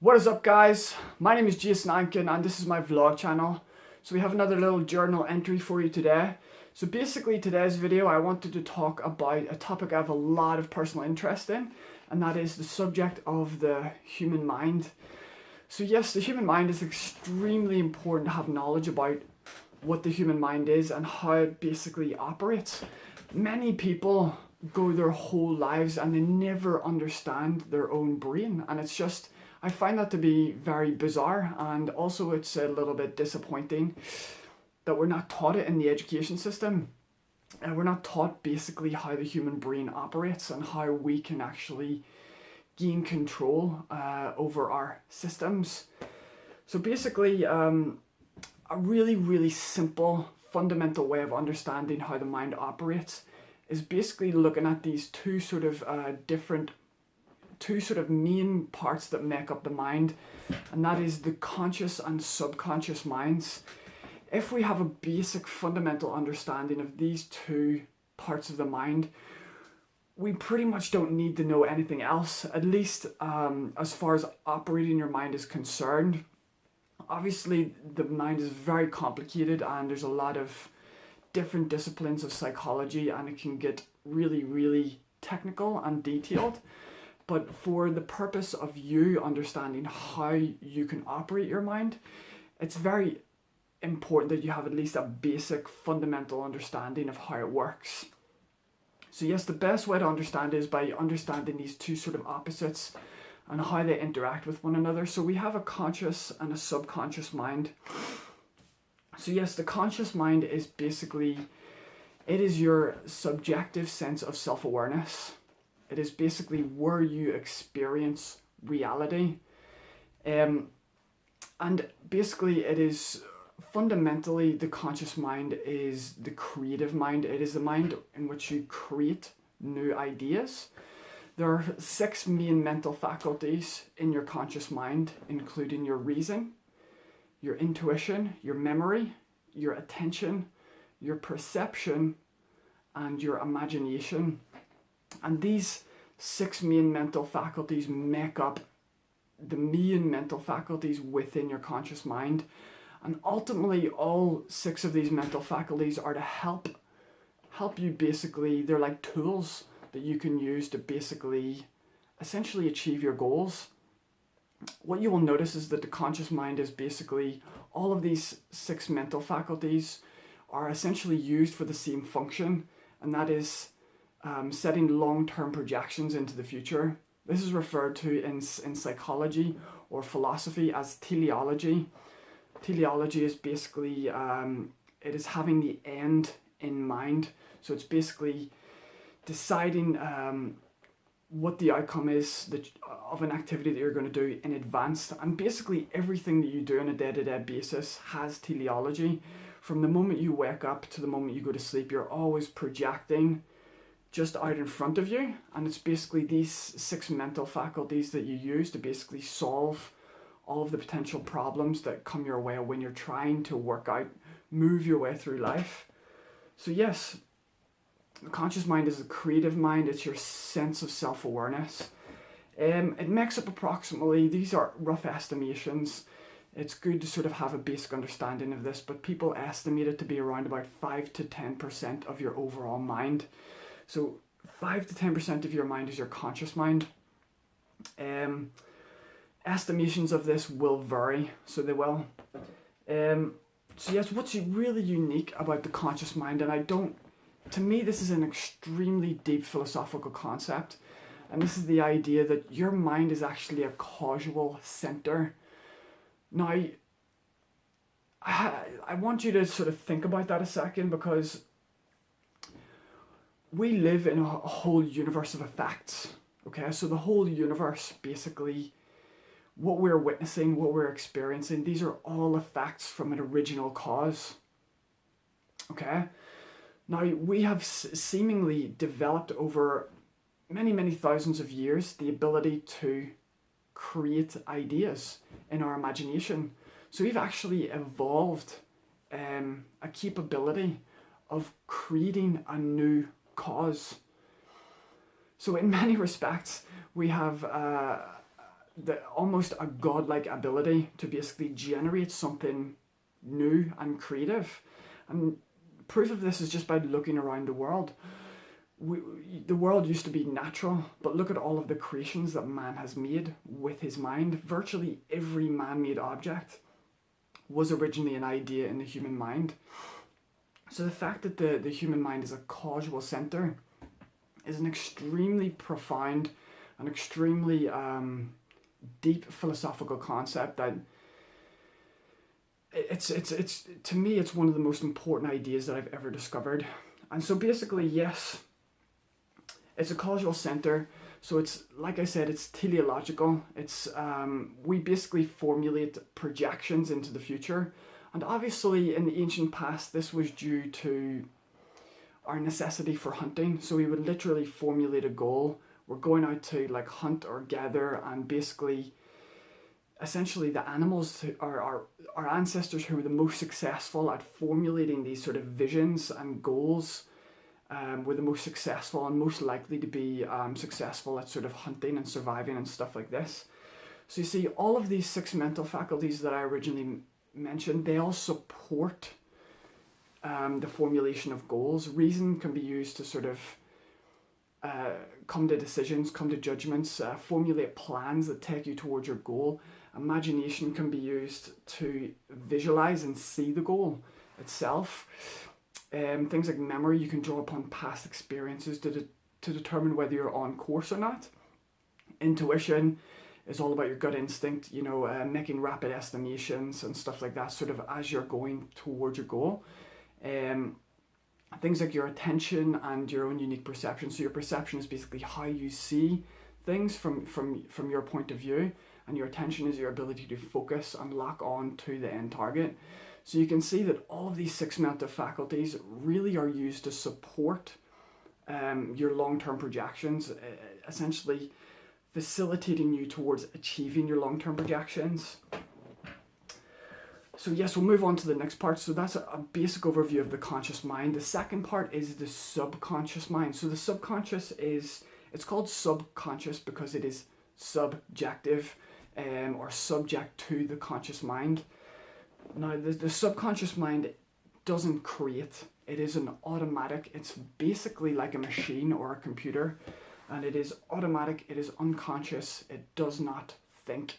What is up, guys? My name is Jason Ankin and this is my vlog channel. So we have another little journal entry for you today. So basically today's video I wanted to talk about a topic I have a lot of personal interest in, and that is the subject of the human mind. So yes, the human mind is extremely important to have knowledge about what the human mind is and how it basically operates. Many people go their whole lives and they never understand their own brain, and I find that to be very bizarre, and also it's a little bit disappointing that we're not taught it in the education system. And we're not taught basically how the human brain operates and how we can actually gain control over our systems. So basically, a really simple, fundamental way of understanding how the mind operates is basically looking at these two sort of main parts that make up the mind, and that is the conscious and subconscious minds. If we have a basic fundamental understanding of these two parts of the mind, we pretty much don't need to know anything else, at least as far as operating your mind is concerned. Obviously, the mind is very complicated and there's a lot of different disciplines of psychology, and it can get really technical and detailed. But for the purpose of you understanding how you can operate your mind, it's very important that you have at least a basic fundamental understanding of how it works. So yes, the best way to understand is by understanding these two sort of opposites and how they interact with one another. So we have a conscious and a subconscious mind. So yes, the conscious mind is basically, it is your subjective sense of self-awareness. It is basically where you experience reality. And basically it is fundamentally, the conscious mind is the creative mind. It is the mind in which you create new ideas. There are 6 main mental faculties in your conscious mind, including your reason, your intuition, your memory, your attention, your perception, and your imagination. And these 6 main mental faculties make up the main mental faculties within your conscious mind. And ultimately, all 6 of these mental faculties are to help you basically. They're like tools that you can use to basically essentially achieve your goals. What you will notice is that the conscious mind is basically, all of these 6 mental faculties are essentially used for the same function, and that is setting long-term projections into the future. This is referred to in psychology or philosophy as teleology. Teleology is basically, it is having the end in mind. So it's basically deciding what the outcome is of an activity that you're going to do in advance. And basically everything that you do on a day-to-day basis has teleology. From the moment you wake up to the moment you go to sleep, you're always projecting just out in front of you, and it's basically these 6 mental faculties that you use to basically solve all of the potential problems that come your way when you're trying to move your way through life. So yes, the conscious mind is a creative mind. It's your sense of self-awareness. It makes up approximately, these are rough estimations, it's good to sort of have a basic understanding of this, but people estimate it to be around about 5 to 10% of your overall mind. So 5 to 10% of your mind is your conscious mind. Estimations of this will vary, so they will. So yes, what's really unique about the conscious mind, and to me this is an extremely deep philosophical concept, and this is the idea that your mind is actually a causal center. Now, I want you to sort of think about that a second, because we live in a whole universe of effects, okay? So the whole universe, basically, what we're witnessing, what we're experiencing, these are all effects from an original cause, okay? Now, we have seemingly developed over many thousands of years the ability to create ideas in our imagination. So we've actually evolved a capability of creating a new cause. So in many respects, we have almost a godlike ability to basically generate something new and creative. And proof of this is just by looking around the world. The world used to be natural, but look at all of the creations that man has made with his mind. Virtually every man-made object was originally an idea in the human mind. So the fact that the human mind is a causal center is an extremely profound and extremely deep philosophical concept that it's to me, it's one of the most important ideas that I've ever discovered. And so basically, yes, it's a causal center. So it's, like I said, it's teleological. It's we basically formulate projections into the future. And obviously in the ancient past, this was due to our necessity for hunting. So we would literally formulate a goal. We're going out to like hunt or gather, and basically essentially the animals, our ancestors who were the most successful at formulating these sort of visions and goals, were the most successful and most likely to be successful at sort of hunting and surviving and stuff like this. So you see, all of these 6 mental faculties that I originally mentioned, they all support the formulation of goals. Reason can be used to sort of come to decisions, come to judgments, formulate plans that take you towards your goal. Imagination can be used to visualize and see the goal itself. Things like memory, you can draw upon past experiences to determine whether you're on course or not. Intuition is all about your gut instinct, making rapid estimations and stuff like that, sort of as you're going towards your goal. Things like your attention and your own unique perception. So your perception is basically how you see things from your point of view, and your attention is your ability to focus and lock on to the end target. So you can see that all of these 6 mental faculties really are used to support your long-term projections, essentially facilitating you towards achieving your long-term projections. So yes, we'll move on to the next part. So that's a basic overview of the conscious mind. The second part is the subconscious mind. So the subconscious it's called subconscious because it is subjective or subject to the conscious mind. Now, the subconscious mind doesn't create. It is an automatic. It's basically like a machine or a computer, and it is automatic. It is unconscious. It does not think.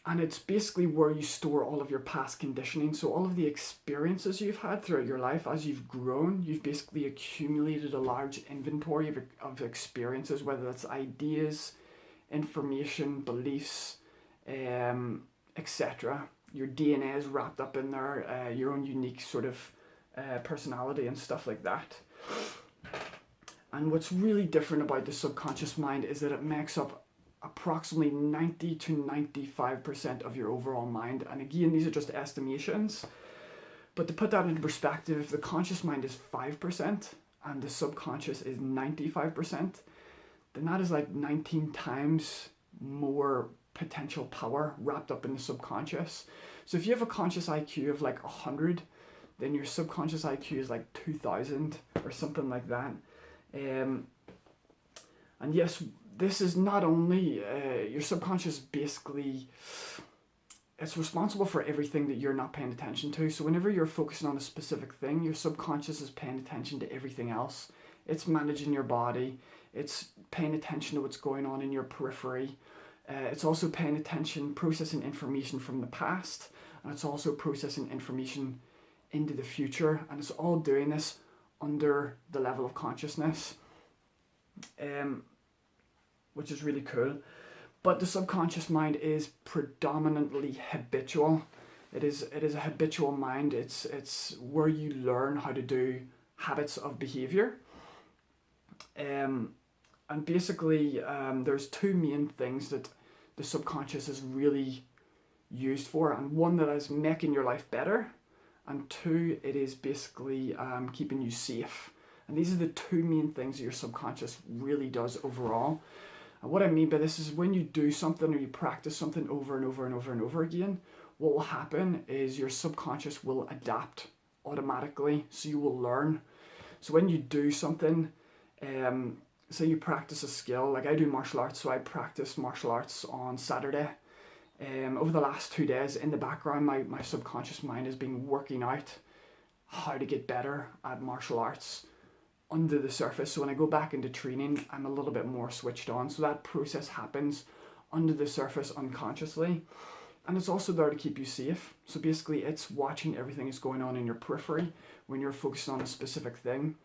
And it's basically where you store all of your past conditioning. So all of the experiences you've had throughout your life, as you've grown, you've basically accumulated a large inventory of experiences, whether that's ideas, information, beliefs, etc. Your DNA is wrapped up in there, your own unique sort of personality and stuff like that. And what's really different about the subconscious mind is that it makes up approximately 90 to 95% of your overall mind. And again, these are just estimations. But to put that into perspective, if the conscious mind is 5% and the subconscious is 95%, then that is like 19 times more potential power wrapped up in the subconscious. So if you have a conscious IQ of like 100, then your subconscious IQ is like 2000 or something like that. And yes, this is not only your subconscious, basically it's responsible for everything that you're not paying attention to. So whenever you're focusing on a specific thing, your subconscious is paying attention to everything else. It's managing your body. It's paying attention to what's going on in your periphery. It's also paying attention, processing information from the past, and it's also processing information into the future, and it's all doing this under the level of consciousness, which is really cool. But the subconscious mind is predominantly habitual. It is a habitual mind. It's where you learn how to do habits of behavior. And basically, there's 2 main things that the subconscious is really used for, and one that is making your life better, and 2, it is basically keeping you safe. And these are the 2 main things that your subconscious really does overall. And what I mean by this is when you do something or you practice something over and over and over and over again, what will happen is your subconscious will adapt automatically, so you will learn. So when you do something, say you practice a skill, like I do martial arts, so I practice martial arts on Saturday. Over the last 2 days, in the background, my subconscious mind has been working out how to get better at martial arts under the surface. So when I go back into training, I'm a little bit more switched on. So that process happens under the surface unconsciously. And it's also there to keep you safe. So basically it's watching everything that's going on in your periphery when you're focused on a specific thing.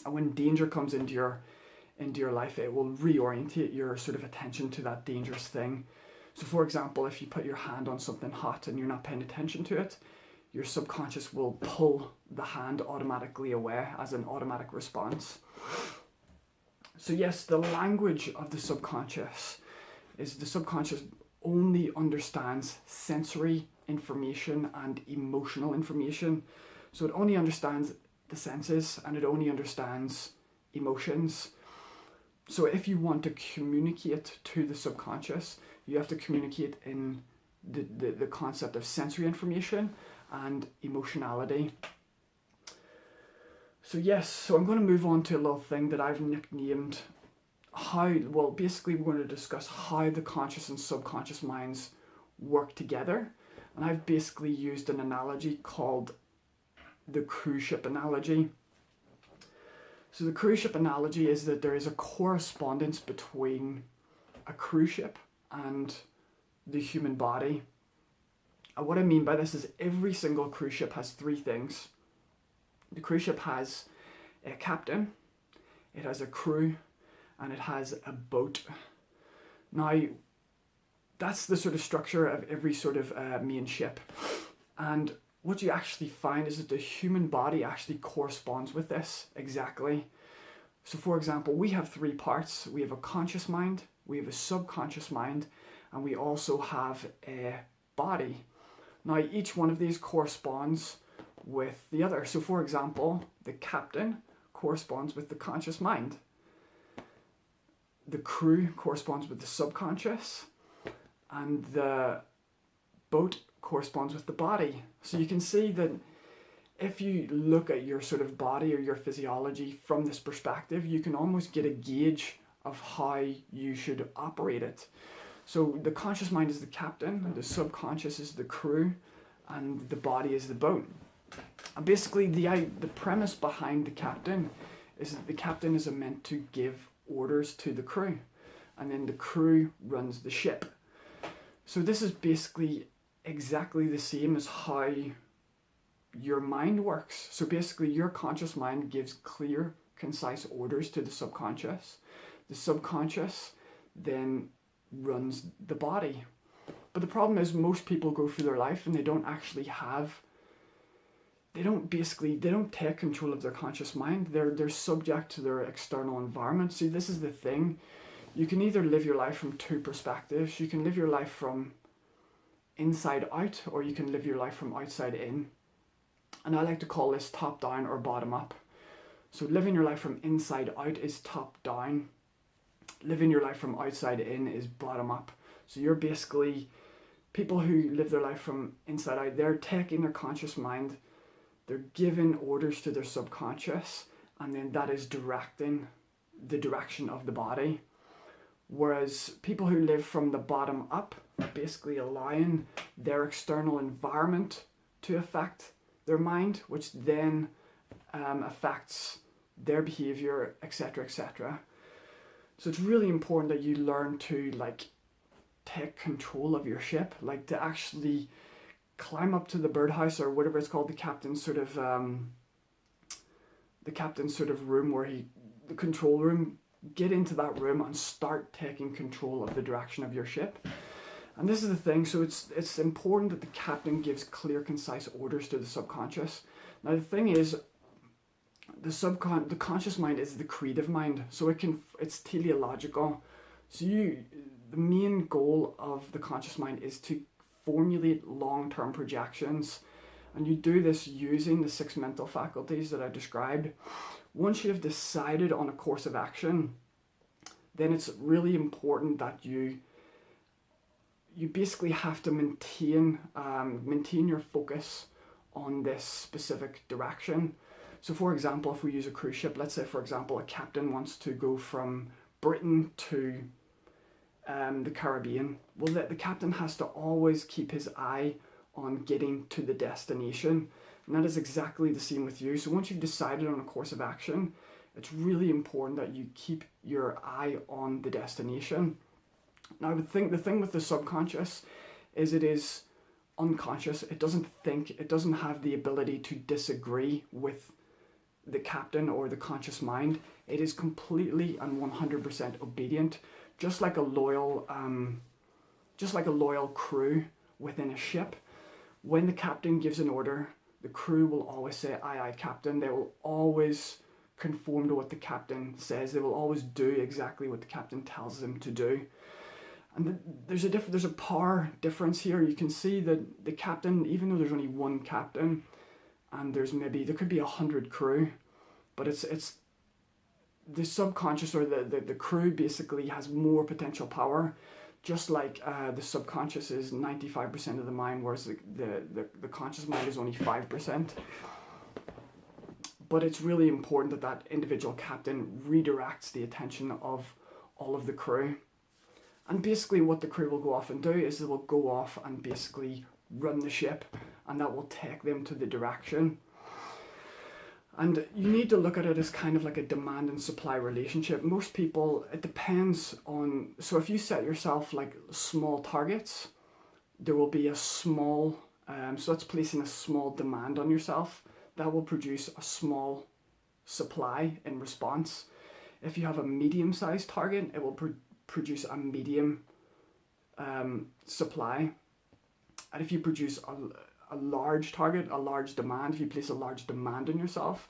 And when danger comes into your life, it will reorientate your sort of attention to that dangerous thing. So for example, if you put your hand on something hot and you're not paying attention to it, your subconscious will pull the hand automatically away as an automatic response. So yes, the language of the subconscious is the subconscious only understands sensory information and emotional information. So it only understands the senses and it only understands emotions. So if you want to communicate to the subconscious, you have to communicate in the concept of sensory information and emotionality. So yes, so I'm going to move on to a little thing that I've nicknamed basically we're going to discuss how the conscious and subconscious minds work together. And I've basically used an analogy called the cruise ship analogy. So the cruise ship analogy is that there is a correspondence between a cruise ship and the human body. And what I mean by this is every single cruise ship has three things. The cruise ship has a captain, it has a crew, and it has a boat. Now, that's the sort of structure of every sort of main ship. And what you actually find is that the human body actually corresponds with this exactly. So for example, we have three parts. We have a conscious mind, we have a subconscious mind, and we also have a body. Now, each one of these corresponds with the other. So for example, the captain corresponds with the conscious mind. The crew corresponds with the subconscious, and the boat corresponds with the body. So you can see that if you look at your sort of body or your physiology from this perspective, you can almost get a gauge of how you should operate it. So the conscious mind is the captain, the subconscious is the crew, and the body is the boat. And basically the premise behind the captain is that the captain is meant to give orders to the crew, and then the crew runs the ship. So this is basically exactly the same as how your mind works. So basically your conscious mind gives clear, concise orders to the subconscious. The subconscious then runs the body. But the problem is most people go through their life and they don't take control of their conscious mind. They're subject to their external environment. See, this is the thing. You can either live your life from two perspectives. You can live your life from inside out, or you can live your life from outside in. And I like to call this top down or bottom up. So living your life from inside out is top down. Living your life from outside in is bottom up. So you're basically, people who live their life from inside out, they're taking their conscious mind, they're giving orders to their subconscious, and then that is directing the direction of the body. Whereas people who live from the bottom up are basically allowing their external environment to affect their mind, which then affects their behavior, etc., etc. So it's really important that you learn to take control of your ship, to actually climb up to the birdhouse or whatever it's called, the captain's sort of room the control room. Get into that room and start taking control of the direction of your ship. And this is the thing, so it's important that the captain gives clear, concise orders to the subconscious. Now the thing is, the conscious mind is the creative mind, so it's teleological. So the main goal of the conscious mind is to formulate long-term projections, and you do this using the 6 mental faculties that I described. Once you have decided on a course of action, then it's really important that you basically have to maintain your focus on this specific direction. So for example, if we use a cruise ship, let's say for example a captain wants to go from Britain to the Caribbean. Well, the captain has to always keep his eye on getting to the destination. And that is exactly the same with you. So once you've decided on a course of action, it's really important that you keep your eye on the destination. Now, I would think the thing with the subconscious is it is unconscious. It doesn't think, it doesn't have the ability to disagree with the captain or the conscious mind. It is completely and 100% obedient, just like a loyal crew within a ship. When the captain gives an order, the crew will always say, "Aye, aye, captain." They will always conform to what the captain says. They will always do exactly what the captain tells them to do. And there's a power difference here. You can see that the captain, even though there's only one captain, and there could be 100 crew, but it's the subconscious or the crew basically has more potential power. Just like the subconscious is 95% of the mind, whereas the conscious mind is only 5%. But it's really important that individual captain redirects the attention of all of the crew. And basically what the crew will go off and do is they will go off and basically run the ship, and that will take them to the direction. And you need to look at it as kind of like a demand and supply relationship. Most people, it depends on, so if you set yourself like small targets, there will be a small, so that's placing a small demand on yourself. That will produce a small supply in response. If you have a medium-sized target, it will produce a medium supply. And if you produce a large target, a large demand, if you place a large demand on yourself,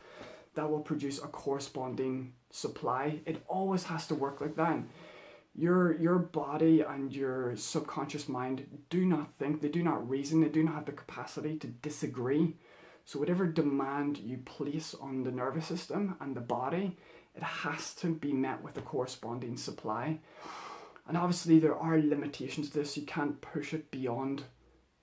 that will produce a corresponding supply. It always has to work like that. Your body and your subconscious mind do not think, they do not reason, they do not have the capacity to disagree. So whatever demand you place on the nervous system and the body, it has to be met with a corresponding supply. And obviously there are limitations to this. You can't push it beyond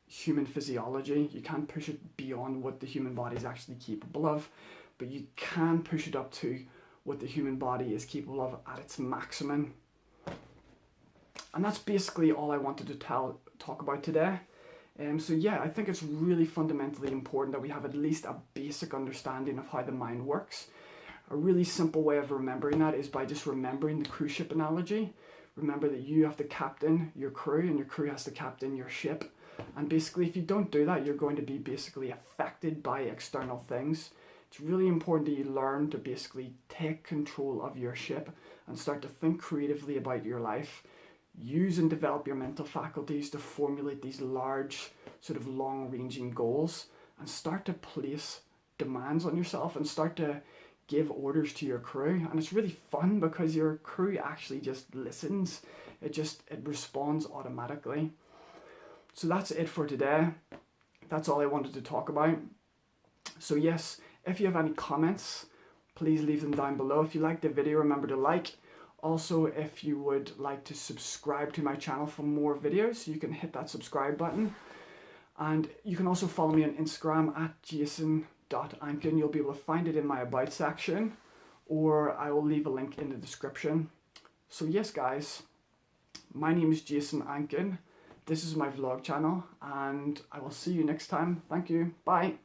human physiology. You can't push it beyond what the human body is actually capable of, but you can push it up to what the human body is capable of at its maximum. And that's basically all I wanted to talk about today. So yeah, I think it's really fundamentally important that we have at least a basic understanding of how the mind works. A really simple way of remembering that is by just remembering the cruise ship analogy. Remember that you have to captain your crew and your crew has to captain your ship. And basically if you don't do that, you're going to be basically affected by external things. It's really important that you learn to basically take control of your ship and start to think creatively about your life. Use and develop your mental faculties to formulate these large, sort of long-ranging goals, and start to place demands on yourself and start to give orders to your crew. And it's really fun because your crew actually just listens. It responds automatically. So that's it for today. That's all I wanted to talk about. So yes, if you have any comments, please leave them down below. If you liked the video, remember to like. Also, if you would like to subscribe to my channel for more videos, you can hit that subscribe button. And you can also follow me on Instagram at jason.ankin. You'll be able to find it in my about section, or I will leave a link in the description. So yes, guys, my name is Jason Ankin. This is my vlog channel, and I will see you next time. Thank you. Bye.